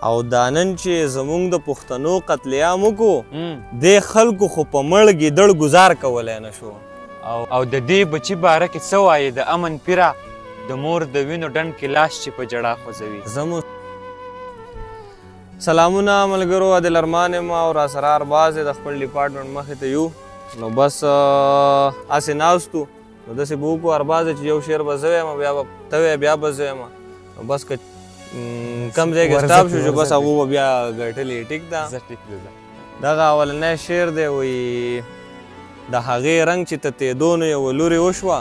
او دا نن چې زمونږ د پښتنو قتلیام وکړو دې خلکو خو په مړ ګیدړ گزار کولی نه شو. او د دې بچي باره کې څه وایې د امن پیره د مور د وینو ډنډ کې لاس چې په جړا خوځوي. سلامونه ملګرو، عادل ارمان یم او راسره ارباز د خپل ډپارټمنټ مخې ته یو. نو بس هسې ناست وو نو داسې به وکړو ارباز چې یو شعر به زه وایم بیا به ته وایې بیا به زه وایم. نو بس که کم ځای کې سټاپ شو چې بس هغو به بیا ګټلې. ټیک ده. دغه اولنی شعر دی، وایي د هغې رنګ چې تتېدو نو یوه لورې وشوه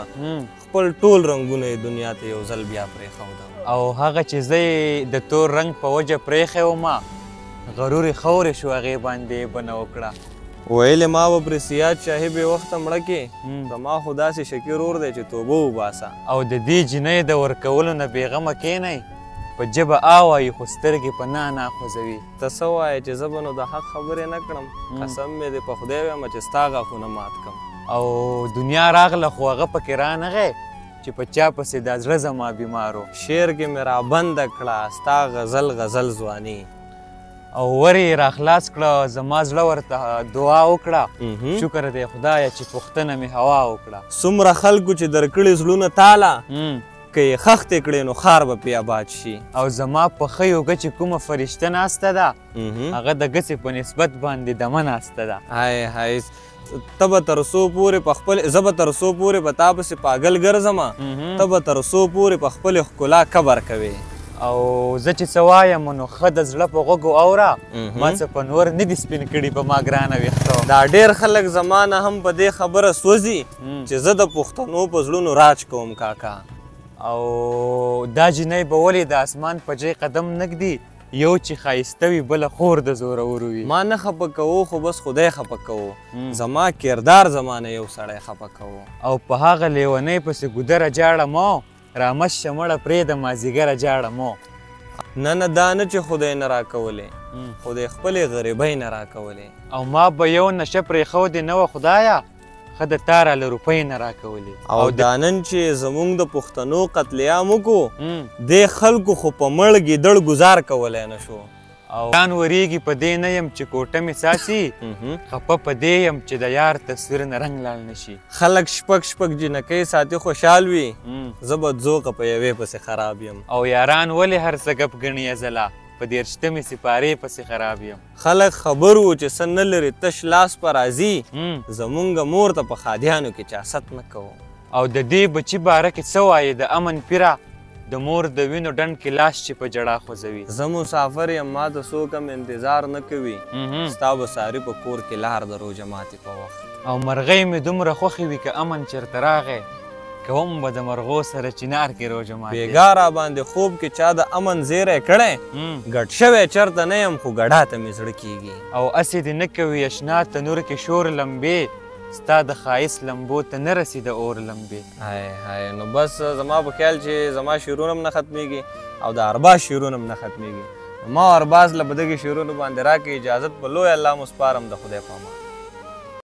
خپل ټول رنګونه یې دنیا ته یو ځل بیا پرېښودم. او هغه چې زه یې د تور رنګ په وجه پرېښی ومه غرورې خورې شو هغې باندې بنه وکړه. ویلې ما به پرې سیاد شاهي بې وخته مړه کې زما خو داسې شکي رور دی چې توبه وباسه. او د دې جینۍ د ورکولو نه بېغمه کښېنئ په ژبه آوایي خو سترګې په نه خوځوي. ته څه وایې چې زه به نو د حق خبرې نه کړم؟ قسم مې دې په خدای وایم چې ستا غاښونه مات کړم. او دنیا راغله خو هغه پکې رانغی چې په چا پسې دا زړه زما بیمارو. شعر کې مې رابنده کړه ستا غزل ځواني، او ور یې راخلاص کړه زما زړه ورته دعا وکړه شکر دی خدایه چې پوښتنه مې هوا وکړه. څومره خلکو چې درکړي زړونه تاله که یې خښتې کړې نو ښار به پرې آباد شي. او زما په ښه یوګه چې کومه فرشته ناسته ده هغه د ګسې په نسبت باندې دمه ناسته ده. های های ته به تر څو پورې په خپل زه به تر څو پورې به تا پسې پاګل ګرځمه ته به تر څو پورې په خپلې ښکلا کبر کوې. او زه چې څه وایم نو ښه د زړه په غوږو اوره ما څه په نور نه دي سپین کړي په ما ګرانه ویښتو. دا ډېر خلک زما نه هم په دې خبره سوځي چې زه د پښتنو په زړونو راج کوم کاکا. او دا جینۍ به ولې د اسمان په جای قدم نږدي یو چې ښایسته وي بله خور د زورورو وي. ما نه خفه کوو خو بس خدای خفه کوو. زما کردار زما نه یو سړی خفه کوو. او په هغه لیونۍ پسې ګودره جاړه مو رامش شمړه پرېږده مازدیګره جاړه مو. نه دا نه چې خدای نه راکولې خدای خپلې غریبۍ نه راکولې. او ما به یو نشه پرېښودې نه وه خدایه ښه د تا راله روپۍ نه راکولې. او دا نن چې زمونږ د پښتنو قتلیام وکړو دې خلکو خو په مړ ګیدړ گزار کولی نه شو. او ځان وریږي په دې نه یم چې کوټه مې ساسي خفه په دې یم چې د یار تصویر نه رنګ لاړ نه شي. خلک شپږ جینکۍ ساتي خوشحال وي زه به ځوقه په یوې پسې خراب یم. او یاران ولې هر څه ګپ ګڼي ازله په 13مې سپارې پسې خراب یم. خلک خبر وو چې څه نه لري تش لاس په راځي زمونږ مور ته په خادیانو کې چاست نه کوو. او د دې بچي باره کې څه وایې د امن پیره د مور د وینو ډنډ کې لاس چې په جړا خوځوي. زه مسافر یم ما ته څوک هم انتظار نه کوي ستا به ساري په کور کې لار د روژه ماتې په وخت. او مرغۍ مې دومره خوښې وي که امن چېرته راغی کوم به د مرغو سره چنار کې روژه ماتې. بېګا را باندې خوب کې چا د امن زیری کړی ګډ شوی چېرته نه یم خو ګډا ته مې زړه کېږي. او هسې دې نه کوي اشنا تنور کې شور لمبې ستا د ښایست لمبو ته نه رسي د اور لمبې. های نو بس زما په خیال چې زما شعرونه هم نه ختمیږي او د ارباز شعرونه هم نه ختمیږي. ما ارباز له به دغې شعرونو باندې راکړې اجازت په لوی الله مو سپارم د خدای په امان.